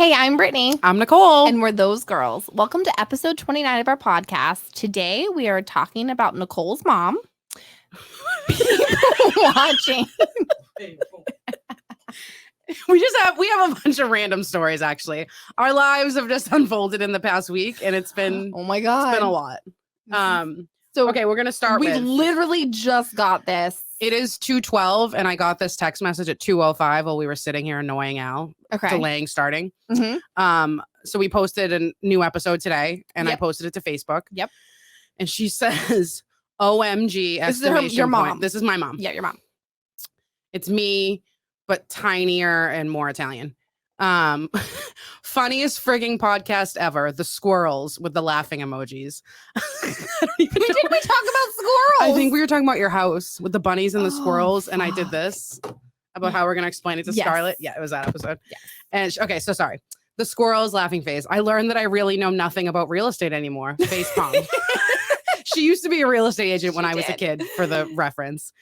Hey, I'm Brittany. I'm Nicole. And we're those girls. Welcome to episode 29 of our podcast. Today we are talking about Nicole's mom. People watching. We have a bunch of random stories, actually. Our lives have just unfolded in the past week, and it's been Oh my God. It's been a lot. So okay, we're gonna start we with literally just got this. It is 2:12, and I got this text message at 2:05 while we were sitting here annoying Al, delaying starting. Mm-hmm. So we posted a new episode today, and I posted it to Facebook. Yep. And she says, "OMG!" This is your mom. This is my mom. Yeah, your mom. It's me, but tinier and more Italian. Funniest frigging podcast ever. The squirrels with the laughing emojis. Did we talk about squirrels? I think we were talking about your house with the bunnies and the squirrels, and I did this about how we're going to explain it to Scarlett. Yeah, it was that episode. Yes. And okay, so sorry. The squirrels laughing face. I learned that I really know nothing about real estate anymore. Face palm. She used to be a real estate agent when I was a kid, for the reference.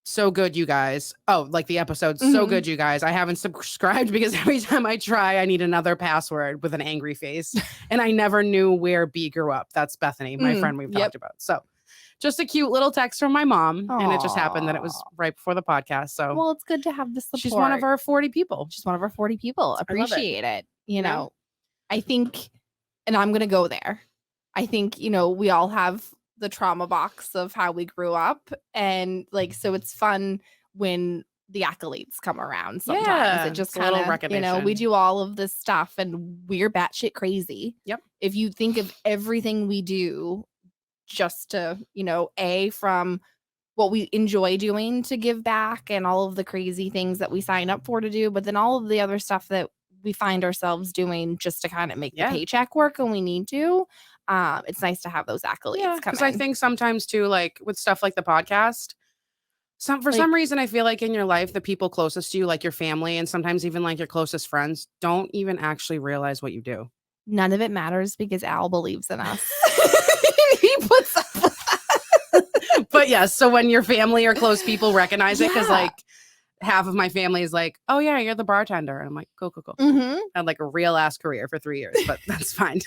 So good, you guys. Oh, like the episode. So good, you guys. I haven't subscribed because every time I try, I need another password with an angry face. And I never knew where B grew up. That's Bethany, my friend we've talked about. So just a cute little text from my mom. Aww. And it just happened that it was right before the podcast. So well, it's good to have the support. She's one of our 40 people. She's one of our 40 people. Appreciate it. You Yeah. know, I think, and I'm going to go there. I think, you know, we all have the trauma box of how we grew up, and like, so it's fun when the accolades come around. Sometimes it just kind of, you know, we do all of this stuff and we're batshit crazy. Yep. If you think of everything we do just to, you know, from what we enjoy doing to give back and all of the crazy things that we sign up for to do, but then all of the other stuff that we find ourselves doing just to kind of make the paycheck work when we need to. It's nice to have those accolades. Yeah, because I think sometimes too, like with stuff like the podcast, some reason I feel like in your life, the people closest to you, like your family, and sometimes even like your closest friends, don't even actually realize what you do. None of it matters because Al believes in us. He puts up with that. But yes, so when your family or close people recognize it, because like half of my family is like, "Oh yeah, you're the bartender," and I'm like, "Cool." I had like a real ass career for 3 years, but that's fine.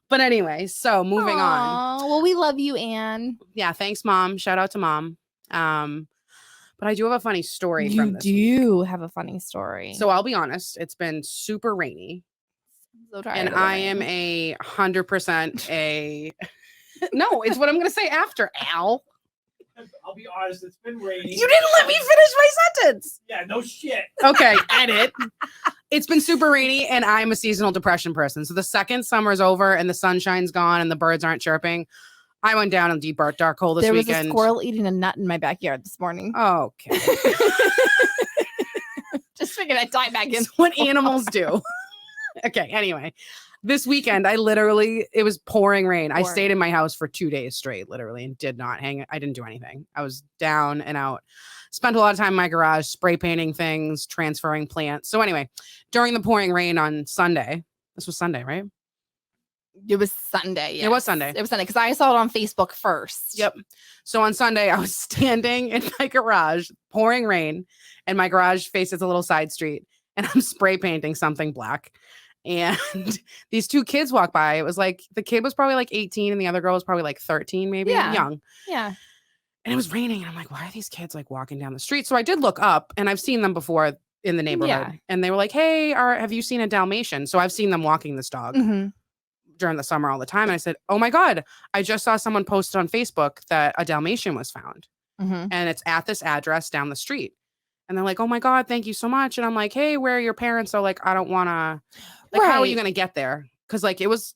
But anyway, so moving on. Well, we love you, Anne. Yeah, thanks, Mom. Shout out to Mom. But I do have a funny story from this. You do have a funny story. So I'll be honest, it's been super rainy. So tired and I am 100% a no, it's what I'm gonna say after, Al. I'll be honest, it's been raining. You didn't let me finish my sentence. Yeah, no shit. Okay, edit. It's been super rainy, and I'm a seasonal depression person. So the second summer's over and the sunshine's gone and the birds aren't chirping, I went down in deep dark hole this weekend. There was a squirrel eating a nut in my backyard this morning. Okay. Just figured I'd dive back in. It's what animals do. Okay, anyway. This weekend, it was pouring rain. I stayed in my house for 2 days straight, literally, and did not hang. I didn't do anything. I was down and out. Spent a lot of time in my garage, spray painting things, transferring plants. So anyway, during the pouring rain on Sunday, this was Sunday, right? It was Sunday. Yes. It was Sunday. It was Sunday because I saw it on Facebook first. Yep. So on Sunday, I was standing in my garage, pouring rain, and my garage faces a little side street, and I'm spray painting something black. And these two kids walk by. It was like the kid was probably like 18 and the other girl was probably like 13, maybe young. Yeah. And it was raining. And I'm like, why are these kids like walking down the street? So I did look up, and I've seen them before in the neighborhood. Yeah. And they were like, hey, have you seen a Dalmatian? So I've seen them walking this dog during the summer all the time. And I said, oh my God, I just saw someone posted on Facebook that a Dalmatian was found. And it's at this address down the street. And they're like, oh my God, thank you so much. And I'm like, hey, where are your parents? So like, I don't want to, like, how are you going to get there? Because like, it was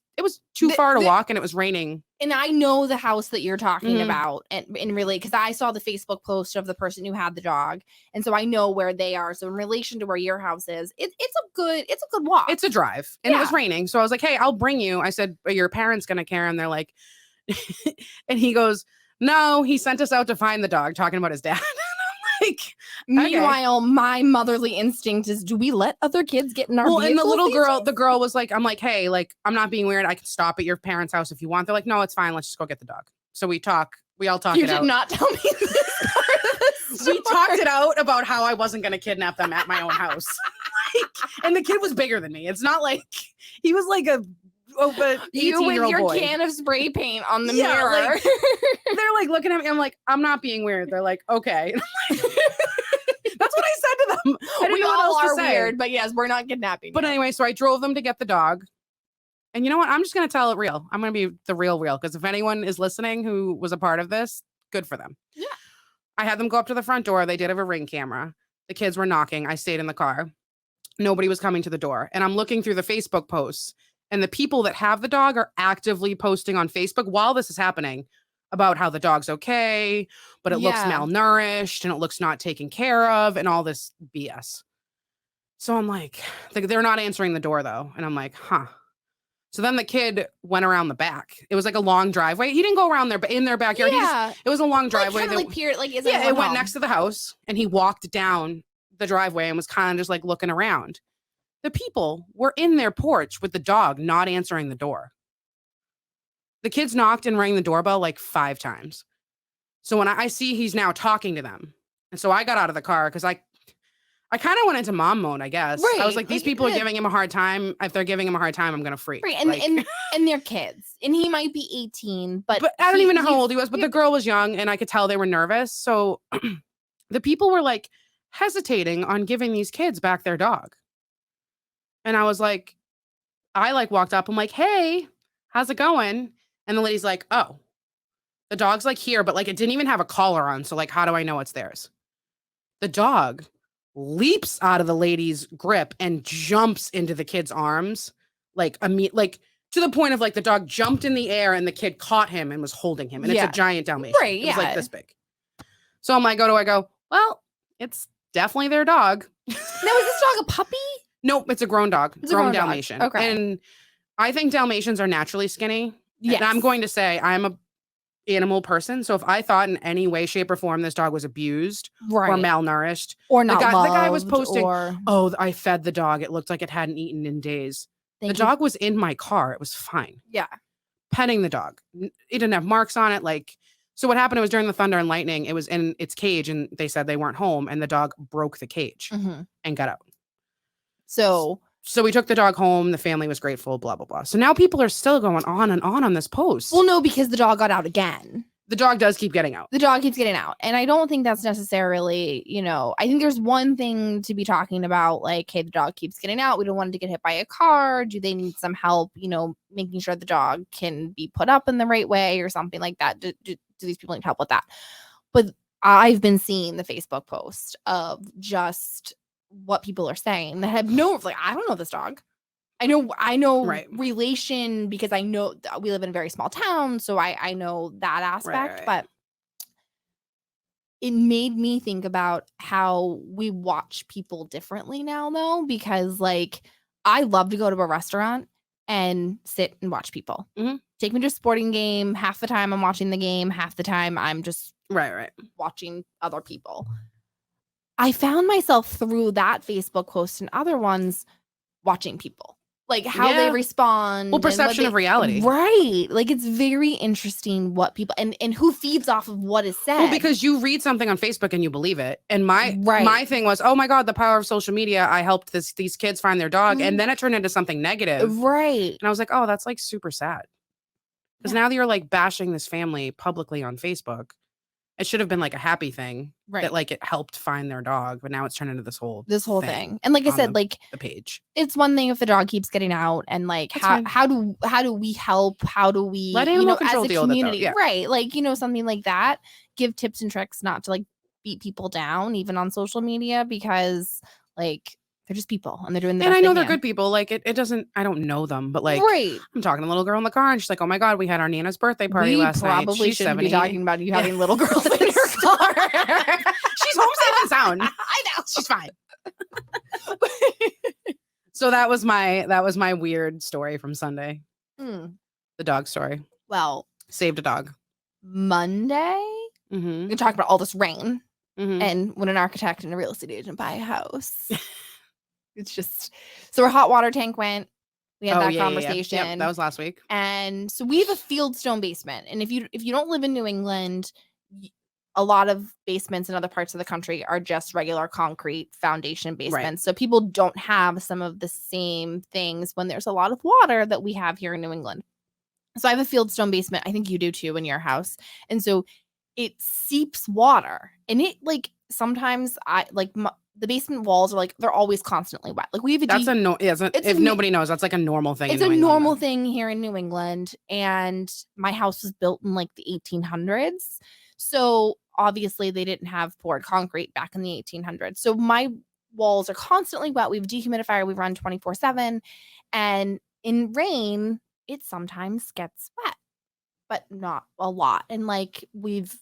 too far to walk and it was raining. And I know the house that you're talking about and really, because I saw the Facebook post of the person who had the dog. And so I know where they are. So in relation to where your house is, it's a good walk. It's a drive. And it was raining. So I was like, hey, I'll bring you. I said, are your parents going to care? And they're like, and he goes, no, he sent us out to find the dog, talking about his dad. Like, meanwhile, my motherly instinct is, do we let other kids get in our vehicles? And the girl was like, I'm like, hey, like, I'm not being weird. I can stop at your parents' house if you want. They're like, no, it's fine. Let's just go get the dog. So we all talk. You did not tell me this part of the we talked it out about how I wasn't going to kidnap them at my own house. And the kid was bigger than me. It's not like he was like a You with 18-year-old your boy. can of spray paint on the Yeah, mirror. like, they're like looking at me. I'm like, I'm not being weird. They're like, okay. That's what I said to them. I didn't We know what all else are to say. weird, but yes, we're not kidnapping. But you. anyway, so I drove them to get the dog. And you know what? I'm just going to tell it real. I'm going to be the real. Because if anyone is listening who was a part of this, good for them. Yeah. I had them go up to the front door. They did have a Ring camera. The kids were knocking. I stayed in the car. Nobody was coming to the door. And I'm looking through the Facebook posts. And the people that have the dog are actively posting on Facebook while this is happening about how the dog's okay, but it looks Yeah. malnourished and it looks not taken care of and all this BS. So I'm like, they're not answering the door though. And I'm like, huh. So then the kid went around the back. It was like a long driveway. He didn't go around there, but in their backyard. Yeah. It was a long driveway. Like, that- period. Like, is yeah, it went next to the house and he walked down the driveway and was kind of just like looking around. The people were in their porch with the dog not answering the door. The kids knocked and rang the doorbell like 5 times. So when I see he's now talking to them. And so I got out of the car because I kind of went into mom mode, I guess. I was Right, like, these like, people are yeah. giving him a hard time. If they're giving him a hard time, I'm going to freak. Right, and, Like- and they're kids, and he might be 18, but I don't even know how he's- old he was, but the girl was young and I could tell they were nervous. So the people were like hesitating on giving these kids back their dog. And I was like, I like walked up. I'm like, hey, how's it going? And the lady's like, oh, the dog's like here, but like it didn't even have a collar on. So like, how do I know it's theirs? The dog leaps out of the lady's grip and jumps into the kid's arms. Like to the point of like the dog jumped in the air and the kid caught him and was holding him. And Yeah. it's a giant Dalmatian. Right, It was like yeah. this big. So I'm like, I go, well, it's definitely their dog. Now, is this dog a puppy? Nope, it's a grown dog. It's a grown grown dog. Dalmatian. Okay. And I think Dalmatians are naturally skinny. Yes. And I'm going to say I'm a animal person. So if I thought in any way, shape, or form this dog was abused right or malnourished, or not the guy was loved, posting, or oh, I fed the dog. It looked like it hadn't eaten in days. thank The you. dog was in my car. It was fine. Yeah. Petting the dog. It didn't have marks on it. Like, so what happened, it was during the thunder and lightning. It was in its cage and they said they weren't home and the dog broke the cage Mhm. and got out. So So we took the dog home. The family was grateful, blah, blah, blah. So now people are still going on and on this post. well, no, because the dog got out again. The dog does keep getting out. The dog keeps getting out, and I don't think that's necessarily, I think there's one thing to be talking about, like, hey, the dog keeps getting out. We don't want it to get hit by a car. Do they need some help? Making sure the dog can be put up in the right way or something like that. Do these people need help with that? But I've been seeing the Facebook post of just what people are saying that have no, like, I don't know this dog. I know Right. relation because I know we live in a very small town, so I know that aspect, right. but it made me think about how we watch people differently now, though, because like I love to go to a restaurant and sit and watch people. Mhm. Take me to a sporting game. Half the time I'm watching the game, half the time I'm just Right. watching other people. I found myself through that Facebook post and other ones watching people, like how they Yeah. respond. Well, and what perception of they- reality. Right. Like it's very interesting what people and who feeds off of what is said. Well, because you read something on Facebook and you believe it. And my Right. thing was, oh my God, the power of social media. I helped these kids find their dog. Mhm. And then it turned into something negative. Right. And I was like, oh, that's like super sad. Because now that you're like bashing this family publicly on Facebook, it should have been like a happy thing Right. that like it helped find their dog. But now it's turned into this whole thing. And like I on said, like the page. it's one thing if the dog keeps getting out and like That's fine. how do we help? How do we Let animal as control a deal with it, though, community, yeah. right? Like, something like that. Give tips and tricks not to like beat people down even on social media because like they're just people and they're doing the And best I know they they're can. good people. Like it doesn't, I don't know them, but like right. I'm talking to a little girl in the car and she's like, oh my God, we had our Nana's birthday party We last night. probably She's shouldn't 70. be talking about you Yeah. having little girls in your car. She's home safe and sound. I know. She's fine. So that was my weird story from Sunday. Hmm. The dog story. Well, Saved a dog. Monday Mm-hmm. we talked about all this rain. Mm-hmm. And when an architect and a real estate agent buy a house, it's just so our hot water tank went. We had that conversation. Yep, that was last week. And so we have a fieldstone basement. And if you don't live in New England, a lot of basements in other parts of the country are just regular concrete foundation basements. So people don't have some of the same things when there's a lot of water that we have here in New England. So I have a fieldstone basement. I think you do too in your house. And so it seeps water, and it like sometimes the basement walls are like, they're always constantly wet. Like we have if nobody knows, that's like a normal thing. It's a normal thing here in New England. And my house was built in like the 1800s. So obviously they didn't have poured concrete back in the 1800s. So my walls are constantly wet. We have a dehumidifier. We run 24/7. And in rain, it sometimes gets wet, but not a lot. And like we've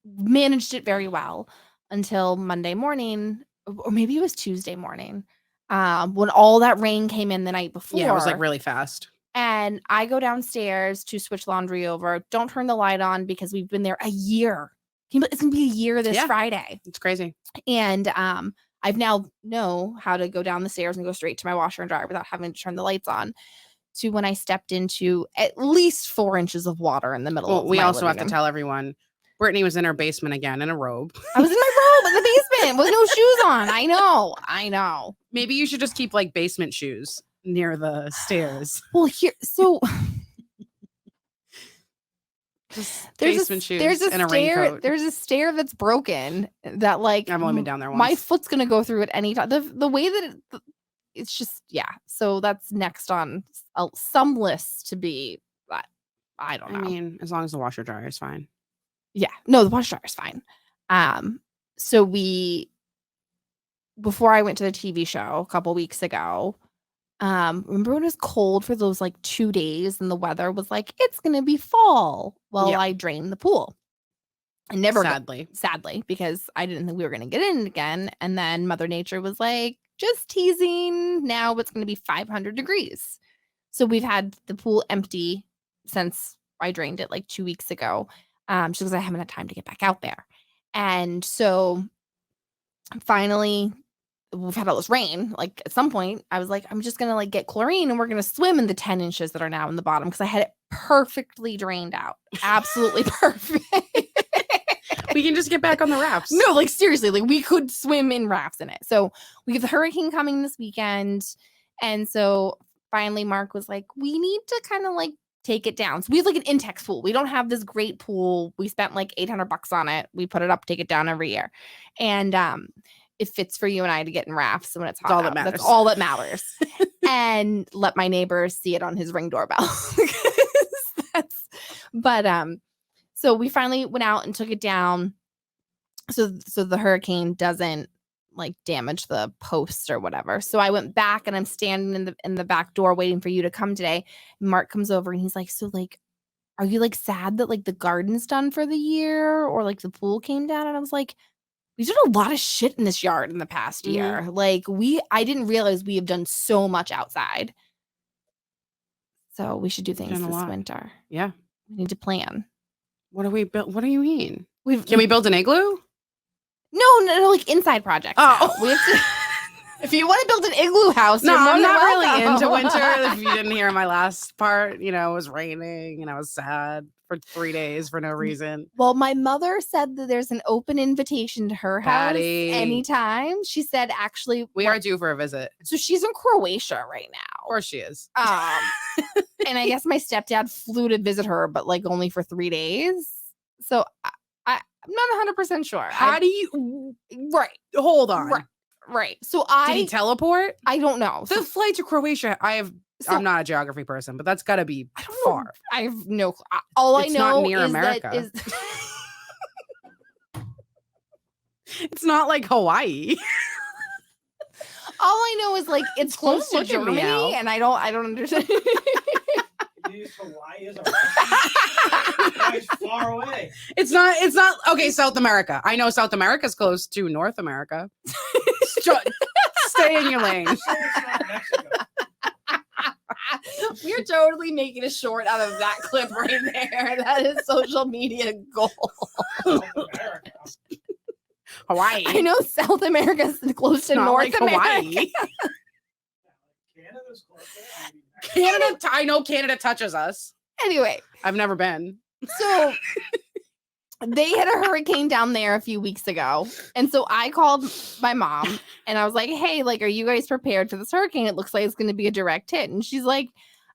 managed it very well until Monday morning, or maybe it was Tuesday morning, when all that rain came in the night before. Yeah, it was like really fast. And I go downstairs to switch laundry over. Don't turn the light on because we've been there a year. It's gonna be a year this Friday. It's crazy. And I've now know how to go down the stairs and go straight to my washer and dryer without having to turn the lights on. To when I stepped into at least 4 inches of water in the middle of we also have to tell everyone Brittany was in her basement again in a robe. I was in my robe in the basement with no shoes on. I know. Maybe you should just keep like basement shoes near the stairs. Well, basement shoes and a raincoat. There's a stair that's broken that like I've only been down there once. My foot's gonna go through it any time. The way that it's just so that's next on some lists to be, but I don't know. I mean, as long as the washer dryer is fine. Yeah, no, the washer dryer is fine. So before I went to the TV show a couple weeks ago, remember when it was cold for those like 2 days and the weather was like, it's gonna be fall. Well, I drained the pool. I never sadly, because I didn't think we were gonna get in again. And then Mother Nature was like, just teasing. Now it's gonna be 500 degrees. So we've had the pool empty since I drained it like 2 weeks ago. Just because I haven't had time to get back out there. And so finally we've had all this rain. Like at some point I was like, I'm just gonna like get chlorine and we're gonna swim in the 10 inches that are now in the bottom, because I had it perfectly drained out. Absolutely perfect. We can just get back on the rafts. No, like seriously, like we could swim in rafts in it. So we have the hurricane coming this weekend. And so finally Mark was like, we need to kind of like take it down. So we have like an Intex pool. We don't have this great pool. We spent like $800 on it. We put it up, take it down every year. And it fits for you and I to get in rafts when it's hot. All that matters. That's all that matters. And let my neighbors see it on his Ring doorbell. So we finally went out and took it down so the hurricane doesn't like damage the posts or whatever. So I went back and I'm standing in the back door waiting for you to come today. Mark comes over and he's like, so like, are you like sad that like the garden's done for the year or like the pool came down? And I was like, we've done a lot of shit in this yard in the past year. Like I didn't realize we have done so much outside. So we should do things this winter. Yeah. We need to plan. What do we build? What do you mean? Can we build an igloo? No, like inside projects. Oh, we have to. If you want to build an igloo house, no, I'm not really into winter. If you didn't hear my last part, it was raining and I was sad for 3 days for no reason. Well, my mother said that there's an open invitation to her house anytime. She said, actually, we are due for a visit. So she's in Croatia right now. Of course she is. And I guess my stepdad flew to visit her, but like only for 3 days. So I'm not 100% sure. How do you? Right. Hold on. Right. So did he teleport? I don't know. The flight to Croatia. I'm not a geography person, but that's got to be far. I have no. All I know not near America. It's not like Hawaii. All I know is like it's close to Germany, and I don't understand. Hawaii is Hawaii's far away. It's not okay. South America. I know South America's close to North America. Stay in your lane. We're totally making a short out of that clip right there. That is social media gold. Hawaii. I know South America's close to North America. Hawaii. Canada's close there. Canada, I know Canada touches us. Anyway, I've never been. So they had a hurricane down there a few weeks ago. And so I called my mom and I was like, hey, like, are you guys prepared for this hurricane? It looks like it's going to be a direct hit. And she's like,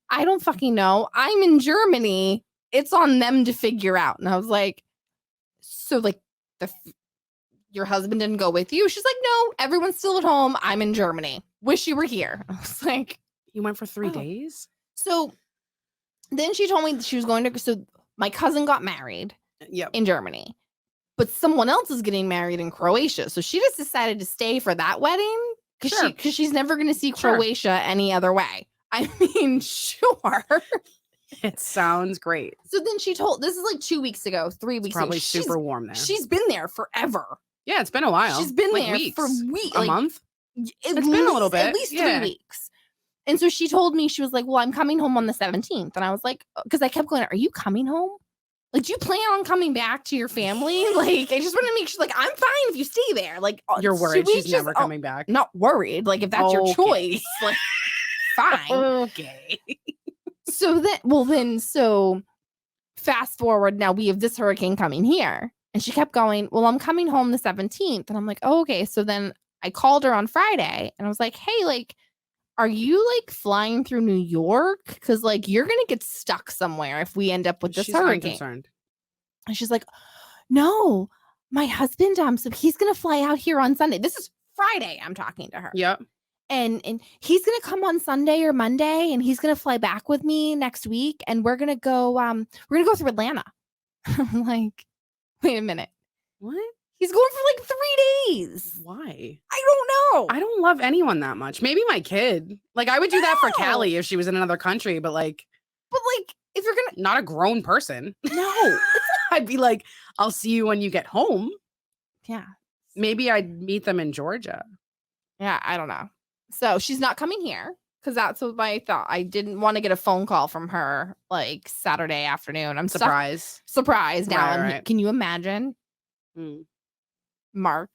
I don't fucking know. I'm in Germany. It's on them to figure out. And I was like, so like your husband didn't go with you? She's like, no, everyone's still at home. I'm in Germany. Wish you were here. I was like, You went for 3 Oh. days? so then she told me that she was going to, so my cousin got married Yep. in Germany, but someone else is getting married in Croatia. So she just decided to stay for that wedding Sure. because she's never going to see Sure. Croatia any other way. I mean, sure. It sounds great. So then she told, this is like 2 weeks ago, 3 It's weeks probably ago. super warm there. She's been there forever. Yeah, it's been a while. She's been like there weeks. for weeks. A month? It's been a little At bit, least yeah. 3 weeks. And so she told me, she was like, well, I'm coming home on the 17th. And I was like, because I kept going, are you coming home? Like, do you plan on coming back to your family? Like, I just want to make sure, like, I'm fine if you stay there. Like, You're worried should we she's just- never coming back. Not worried. Like, if that's your Okay. choice, like, fine. Okay. So fast forward, now we have this hurricane coming here. And she kept going, well, I'm coming home the 17th. And I'm like, oh, okay. So then I called her on Friday and I was like, hey, like, are you like flying through New York? Because like you're gonna get stuck somewhere if we end up with this She's hurricane. unconcerned. And she's like, no, my husband, so he's gonna fly out here on Sunday. This is Friday. I'm talking to her. Yep. And he's gonna come on Sunday or Monday, and he's gonna fly back with me next week, and we're gonna go through Atlanta. I'm like, wait a minute. What? He's going for like 3 days. Why? I don't know. I don't love anyone that much. Maybe my kid. Like I would do that for No. Callie if she was in another country, but like But like, if you're gonna not a grown person. no, I'd be like, I'll see you when you get home. yeah. Maybe I'd meet them in Georgia. Yeah, I don't know. So she's not coming here because that's what I thought. I didn't want to get a phone call from her like Saturday afternoon. I'm Surprise. surprised now. Right, I'm right. Can you imagine, Mm. Mark?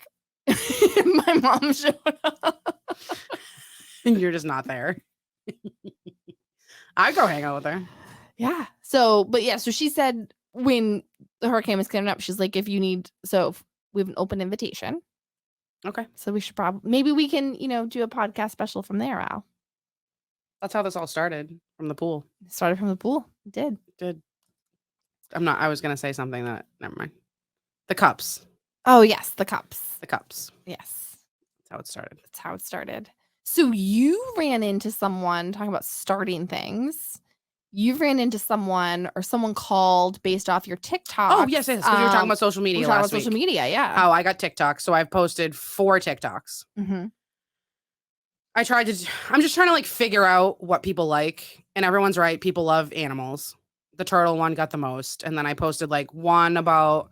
My mom showed up. You're just not there. I'd go hang out with her. Yeah. So, but yeah. So she said when the hurricane was coming up, she's like, if you need, we have an open invitation. Okay. So we should maybe we can, do a podcast special from there, Al. That's how this all started from the pool. It started from the pool. It did. I was going to say something that, never mind. The cups. Oh, yes. The cups. The cups. Yes. That's how it started. That's how it started. So you ran into someone talking about starting things. You ran into someone or someone called based off your TikTok. Oh, yes. Because we were talking about social media last week. social media, yeah. How I got TikTok. So I've posted 4 TikToks. Mm-hmm. I'm just trying to like figure out what people like. And everyone's right. People love animals. The turtle one got the most. And then I posted like one about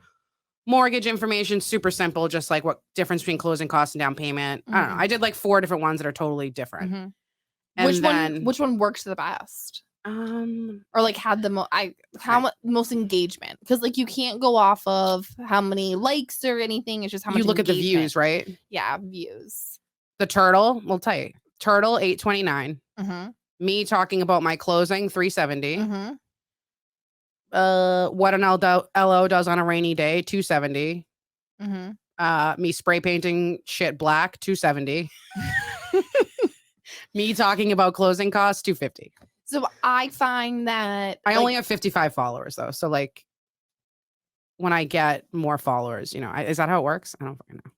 mortgage information, super simple, just like what difference between closing costs and down payment. I don't know. I did like 4 different ones that are totally different. Mm-hmm. And Which one works the best? Or like had the most engagement? Because like you can't go off of how many likes or anything. It's just how much you look at the engagement. views, right? Yeah, views. The turtle, we'll tell you. Turtle 829. Mm-hmm. Me talking about my closing 370. Mm-hmm. What an LO does on a rainy day 270. Mm-hmm. Me spray painting shit black 270. Me talking about closing costs 250. So I find that I only have 55 followers though. So like when I get more followers, is that how it works? I don't fucking know.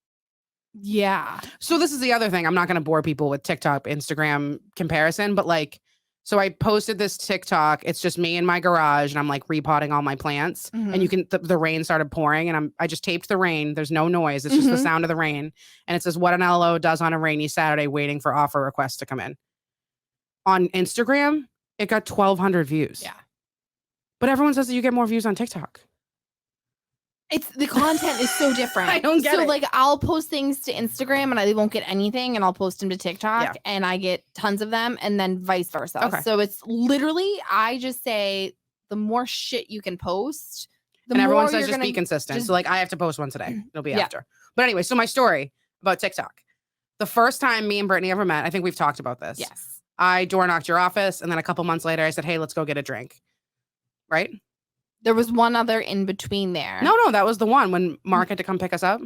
Yeah. So this is the other thing. I'm not going to bore people with TikTok, Instagram comparison, but like, so I posted this TikTok. It's just me in my garage and I'm like repotting all my plants and you can, the rain started pouring and I just taped the rain. There's no noise. It's just the sound of the rain. And it says what an LO does on a rainy Saturday waiting for offer requests to come in. On Instagram, it got 1,200 views. Yeah. But everyone says that you get more views on TikTok. It's the content is so different. I don't get so it. like I'll post things to Instagram and I won't get anything and I'll post them to TikTok and I get tons of them and then vice versa. Okay. So it's literally I just say the more shit you can post, the And everyone more says you're just gonna be consistent. just- So like I have to post one today. It'll be Yeah. after. But anyway, so my story about TikTok. The first time me and Brittany ever met, I think we've talked about this. Yes. I door knocked your office and then a couple months later I said, hey, let's go get a drink. Right? There was one other in between there. No, that was the one when Mark had to come pick us up.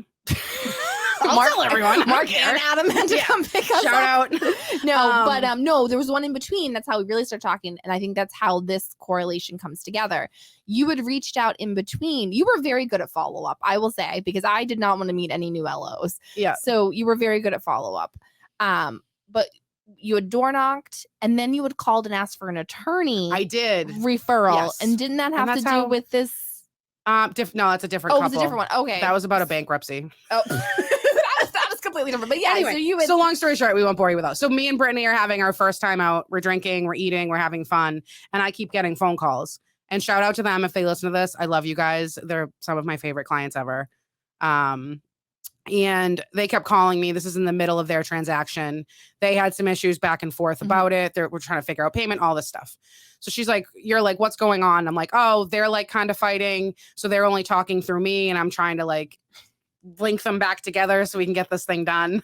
I'll tell everyone. Mark and Adam had to come pick us Shout up. out. No, but no, there was one in between. That's how we really start talking. And I think that's how this correlation comes together. You had reached out in between. You were very good at follow-up, I will say, because I did not want to meet any new LOs. Yeah. So you were very good at follow-up. But you had door knocked and then you had called and asked for an attorney. I did. Referral. Yes. And didn't that have to do how- with this? No, that's a different Oh, couple. it was a different one. Okay. That was about a bankruptcy. Oh. that was completely different. But yeah, Anyway, so you had so long story short, we won't bore you with those. So me and Brittany are having our first time out. We're drinking, we're eating, we're having fun. And I keep getting phone calls. And shout out to them if they listen to this. I love you guys. They're some of my favorite clients ever. And they kept calling me. This is in the middle of their transaction. They had some issues back and forth about it. We're trying to figure out payment, all this stuff. So she's like, you're like, what's going on? I'm like, oh, they're like kind of fighting. So they're only talking through me. And I'm trying to like link them back together so we can get this thing done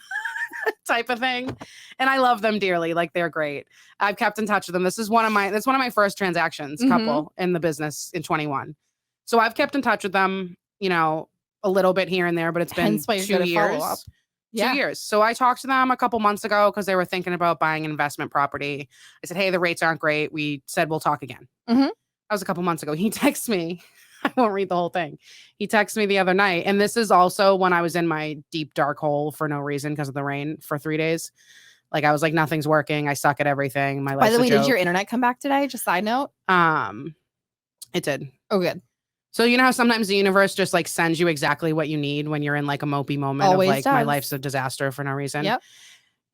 type of thing. And I love them dearly. Like they're great. I've kept in touch with them. That's one of my first transactions couple in the business in 21. So I've kept in touch with them, a little bit here and there, but it's been 2 years. Yeah. 2 years. So I talked to them a couple months ago because they were thinking about buying an investment property. I said, hey, the rates aren't great. We said, we'll talk again. That was a couple months ago. He texts me. I won't read the whole thing. He texted me the other night. And this is also when I was in my deep, dark hole for no reason because of the rain for 3 days. Like I was like, nothing's working. I suck at everything. My life's By the way, a joke. did your internet come back today? Just side note. It did. Oh, good. So you know how sometimes the universe just like sends you exactly what you need when you're in like a mopey moment Always of like does. my life's a disaster for no reason. Yep.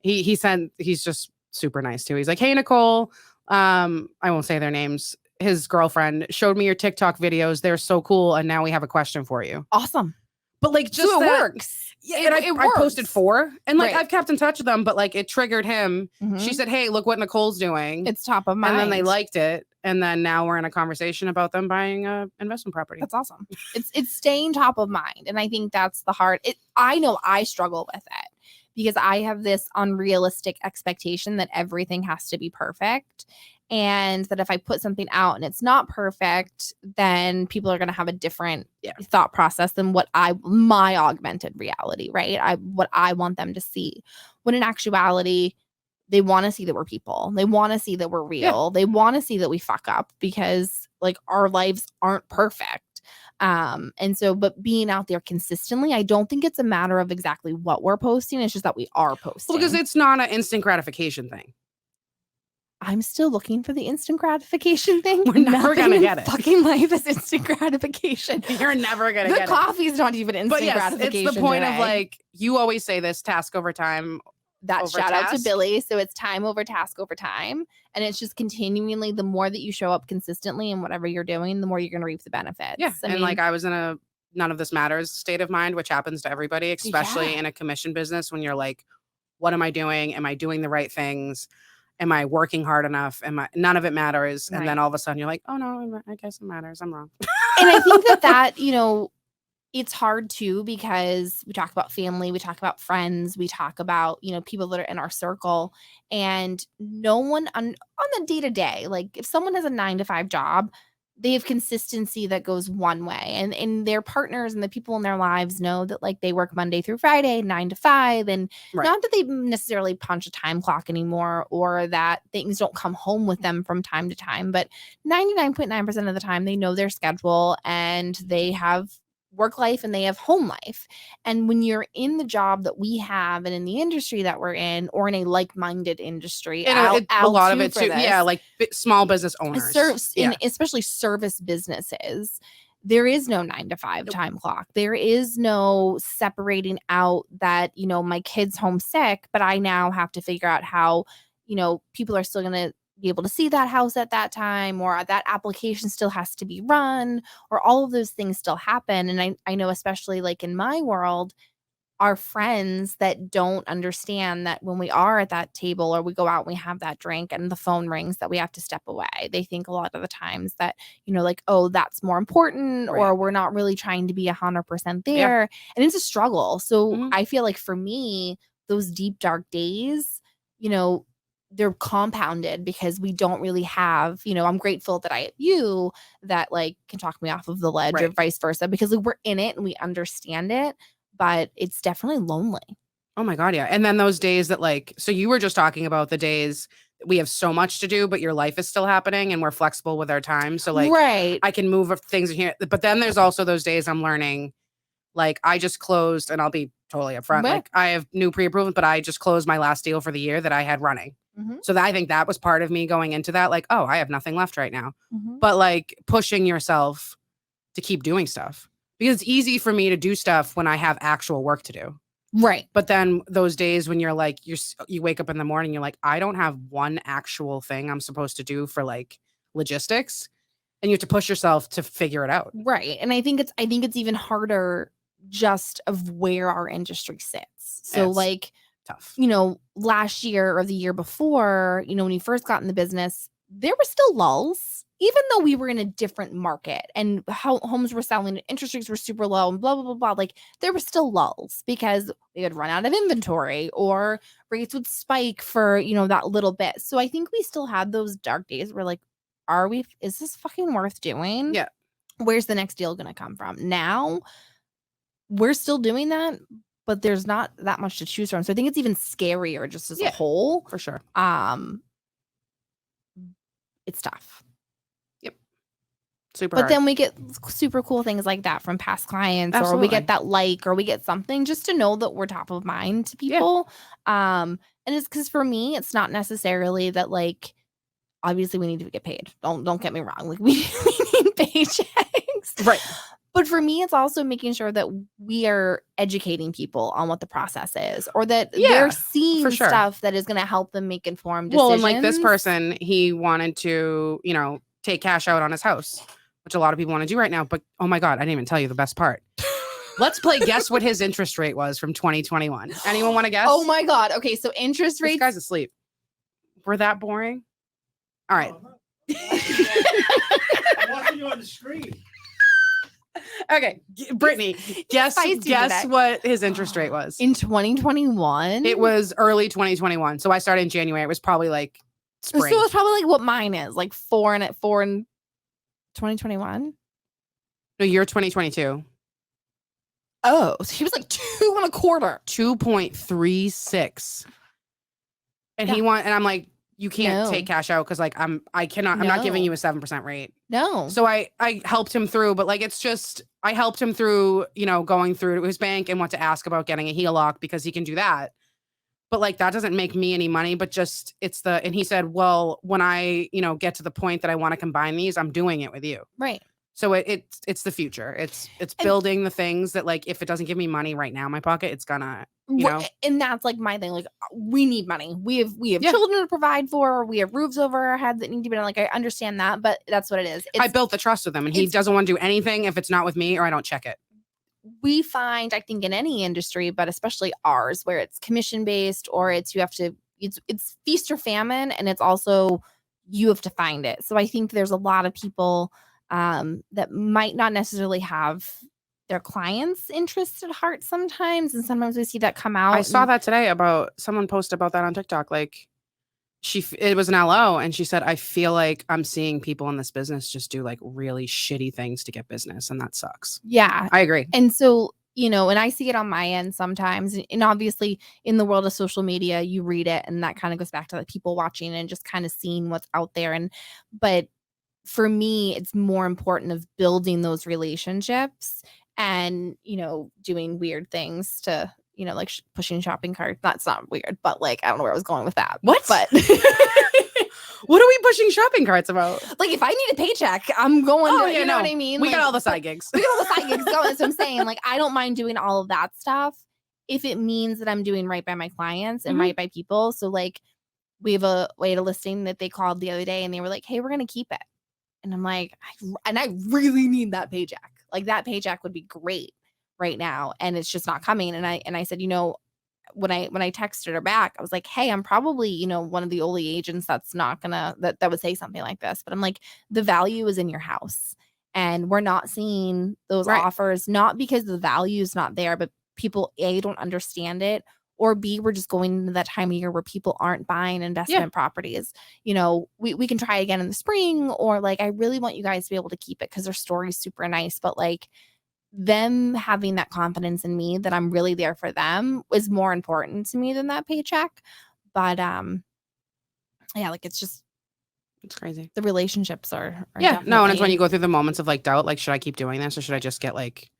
He's just super nice too. He's like, hey Nicole, I won't say their names. His girlfriend showed me your TikTok videos. They're so cool. And now we have a question for you. Awesome. But like just So it that- works. Yeah, and I posted 4 and like Right. I've kept in touch with them, but like it triggered him. She said, hey, look what Nicole's doing. It's top of mind. And then they liked it. And then now we're in a conversation about them buying a investment property. That's awesome. It's staying top of mind. And I think that's the hard. I know I struggle with it because I have this unrealistic expectation that everything has to be perfect. And that if I put something out and it's not perfect, then people are going to have a different thought process than my augmented reality, right? What I want them to see. When in actuality, they want to see that we're people. They want to see that we're real. They want to see that we fuck up because like our lives aren't perfect. But being out there consistently, I don't think it's a matter of exactly what we're posting. It's just that we are posting. Well, because it's not an instant gratification thing. I'm still looking for the instant gratification thing. We're never Nothing gonna in get it. Fucking life is instant gratification. You're never gonna The get it. coffee's not even instant But yes, gratification. it's the point of today. like you always say this task over time. that over shout out to task. Billy. So it's time over task over time. And it's just continually, the more that you show up consistently in whatever you're doing, the more you're going to reap the benefits. Yeah. Like I was in a none of this matters state of mind, which happens to everybody, especially in a commission business when you're like, what am I doing? Am I doing the right things? Am I working hard enough? None of it matters. And then all of a sudden you're like, oh no, I guess it matters. I'm wrong. And I think that, it's hard too, because we talk about family, we talk about friends, we talk about, people that are in our circle, and no one on the day to day, like if someone has a 9-to-5 job, they have consistency that goes one way, and their partners and the people in their lives know that like they work Monday through Friday, 9 to 5, and not that they necessarily punch a time clock anymore or that things don't come home with them from time to time, but 99.9% of the time they know their schedule and they have work life and they have home life. And when you're in the job that we have and in the industry that we're in, or in a like-minded industry, and a lot of it too, like small business owners, especially service businesses, there is no 9-to-5 time clock. There is no separating out that, my kid's homesick, but I now have to figure out how, people are still going to be able to see that house at that time, or that application still has to be run, or all of those things still happen. And I know, especially like in my world, our friends that don't understand that when we are at that table or we go out and we have that drink and the phone rings, that we have to step away. They think a lot of the times that, like, oh, that's more important, or we're not really trying to be 100% there. And it's a struggle. So I feel like for me, those deep, dark days, they're compounded because we don't really have, I'm grateful that I have you that like can talk me off of the ledge or vice versa, because like, we're in it and we understand it, but it's definitely lonely. Oh my God. Yeah. And then those days that like, so you were just talking about the days we have so much to do, but your life is still happening and we're flexible with our time. So like, I can move things here. But then there's also those days I'm learning, like I just closed, and I'll be totally upfront. Like I have new pre-approvals, but I just closed my last deal for the year that I had running. So I think that was part of me going into that. Like, oh, I have nothing left right now. But like pushing yourself to keep doing stuff, because it's easy for me to do stuff when I have actual work to do. Right. But then those days when you're like, you wake up in the morning, you're like, I don't have one actual thing I'm supposed to do for like logistics, and you have to push yourself to figure it out. Right. And I think it's even harder just of where our industry sits. So it's like tough. Last year or the year before, when you first got in the business, there were still lulls, even though we were in a different market and how homes were selling, interest rates were super low and blah, blah, blah, blah. Like there were still lulls because they would run out of inventory or rates would spike for, that little bit. So I think we still had those dark days where like, is this fucking worth doing? Yeah. Where's the next deal going to come from? Now we're still doing that, but there's not that much to choose from. So I think it's even scarier just as a whole. For sure. It's tough. Yep. Super But hard. then we get super cool things like that from past clients. Absolutely. Or we get that or we get something just to know that we're top of mind to people. And it's because for me, it's not necessarily that like, obviously we need to get paid. Don't get me wrong. Like we need paychecks. Right. But for me, it's also making sure that we are educating people on what the process is, or that they're seeing stuff that is going to help them make informed decisions. Well, and like this person, he wanted to, take cash out on his house, which a lot of people want to do right now. But oh my God, I didn't even tell you the best part. Let's play guess what his interest rate was from 2021. Anyone want to guess? Oh my God. Okay, so interest rates. This guy's asleep. We're that boring? All right. I'm watching you on the screen. Okay, Brittany, guess what his interest rate was. In 2021? It was early 2021. So I started in January. It was probably like spring. So it's probably like what mine is, like 4 in 2021? No, year 2022. Oh, so he was like 2.25. 2.36. And he and I'm like, you can't take cash out because like I'm not giving you a 7% rate. No. So I helped him through, but like it's just I helped him through, going through his bank and what to ask about getting a HELOC because he can do that. But like that doesn't make me any money, but just and he said, well, when I, get to the point that I want to combine these, I'm doing it with you. Right. So it's the future. It's building the things that like if it doesn't give me money right now in my pocket, it's gonna and that's like my thing. Like we need money. We have children to provide for. We have roofs over our head that need to be done. Like I understand that, but that's what it is. I built the trust with him, and he doesn't want to do anything if it's not with me or I don't check it. We find, I think, in any industry, but especially ours, where it's commission based or it's feast or famine, and it's also you have to find it. So I think there's a lot of people that might not necessarily have their clients' interests at heart sometimes. And sometimes we see that come out. I saw that today about someone posted about that on TikTok. Like it was an LO and she said, I feel like I'm seeing people in this business just do like really shitty things to get business. And that sucks. Yeah. I agree. And so, and I see it on my end sometimes. And obviously in the world of social media, you read it and that kind of goes back to like people watching and just kind of seeing what's out there. But for me, it's more important of building those relationships and, doing weird things to, like pushing shopping carts. That's not weird, but like, I don't know where I was going with that. What? But what are we pushing shopping carts about? Like if I need a paycheck, I'm going to, you know what I mean? We like, got all the side gigs. We got all the side gigs going. That's what I'm saying. Like, I don't mind doing all of that stuff if it means that I'm doing right by my clients and right by people. So like we had a listing that they called the other day and they were like, hey, we're going to keep it. And I'm like, I really need that paycheck. Like that paycheck would be great right now. And it's just not coming. And I said, when I texted her back, I was like, hey, I'm probably, one of the only agents that's not gonna, that would say something like this. But I'm like, the value is in your house. And we're not seeing those offers, not because the value is not there, but people, A, don't understand it, or B, we're just going into that time of year where people aren't buying investment properties. You know, we can try again in the spring, or like, I really want you guys to be able to keep it because their story's super nice. But like, them having that confidence in me that I'm really there for them is more important to me than that paycheck. But yeah, like it's crazy. The relationships are yeah, no, and it's when you go through the moments of like doubt, like, should I keep doing this or should I just get like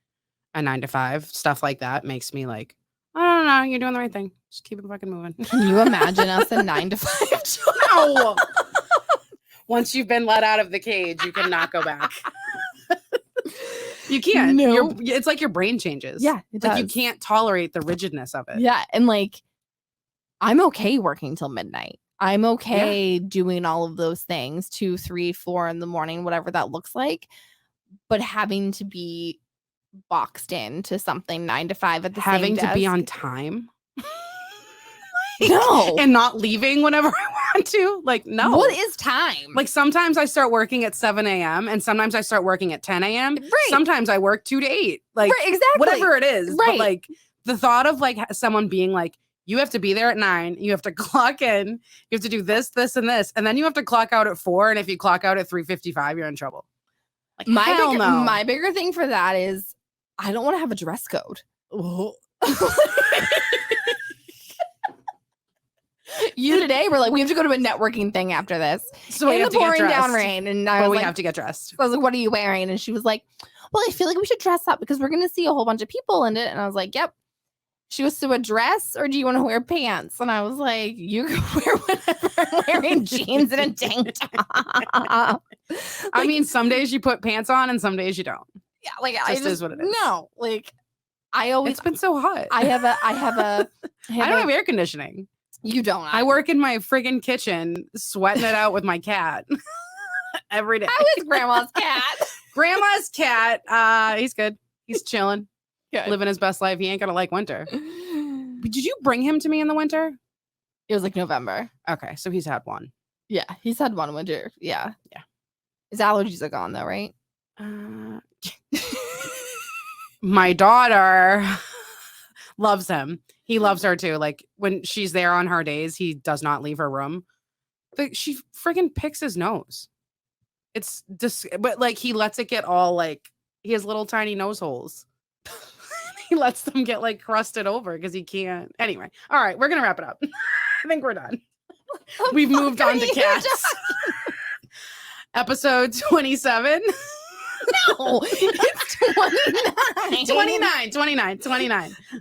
a 9-to-5? Stuff like that makes me like, I don't know, you're doing the right thing. Just keep it fucking moving. Can you imagine us in 9-to-5 job? No. Once you've been let out of the cage, you cannot go back. You can't. No. It's like your brain changes. Yeah, it does. Like you can't tolerate the rigidness of it. Yeah, and like, I'm okay working till midnight. I'm okay doing all of those things 2, 3, 4 in the morning, whatever that looks like. But having to be boxed into something 9 to 5 at the having same desk. To be on time. No. And not leaving whenever I want to. Like, no. What is time? Like, sometimes I start working at 7 a.m. and sometimes I start working at 10 a.m. Right. Sometimes I work 2 to 8. Like, right, exactly. whatever it is. Right. But like, the thought of like someone being like, you have to be there at 9, you have to clock in, you have to do this, this, and this, and then you have to clock out at 4. And if you clock out at 3:55, you're in trouble. Like, my bigger thing for that is I don't want to have a dress code. You today were like, we have to go to a networking thing after this. So in the pouring down rain. And I was we like, have to get dressed. I was like, what are you wearing? And she was like, well, I feel like we should dress up because we're going to see a whole bunch of people in it. And I was like, yep. She was, so a dress or do you want to wear pants? And I was like, you can wear whatever. I'm wearing jeans and a tank top. I mean, some days you put pants on and some days you don't. Yeah, like Just I just is what it is. No, like I always. It's been so hot. I don't have air conditioning. You don't. I work in my friggin' kitchen, sweating it out with my cat every day. How is Grandma's cat? Grandma's cat. He's good. He's chilling, Good. living his best life. He ain't gonna like winter. Did you bring him to me in the winter? It was like November. Okay, so he's had one. Yeah, he's had one winter. Yeah. His allergies are gone though, right? My daughter loves him. He loves her too. Like when she's there on her days, he does not leave her room. But she friggin' picks his nose. It's just, but like he lets it get all like, he has little tiny nose holes. He lets them get like crusted over because he can't. Anyway, all right, we're gonna wrap it up. I think we're done. We've moved on to cats. Episode 27. No, it's 29.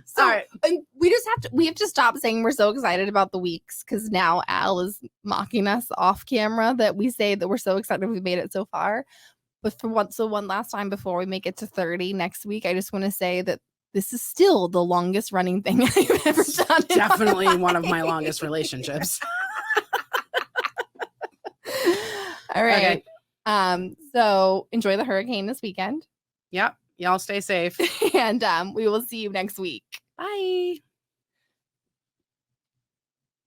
So, All right. and we have to stop saying we're so excited about the weeks because now Al is mocking us off camera that we say that we're so excited we made it so far. But for one last time before we make it to 30 next week, I just want to say that this is still the longest running thing I've ever done. Definitely one of my longest relationships. All right. Okay. So enjoy the hurricane this weekend. Yep. Y'all stay safe. And we will see you next week. Bye.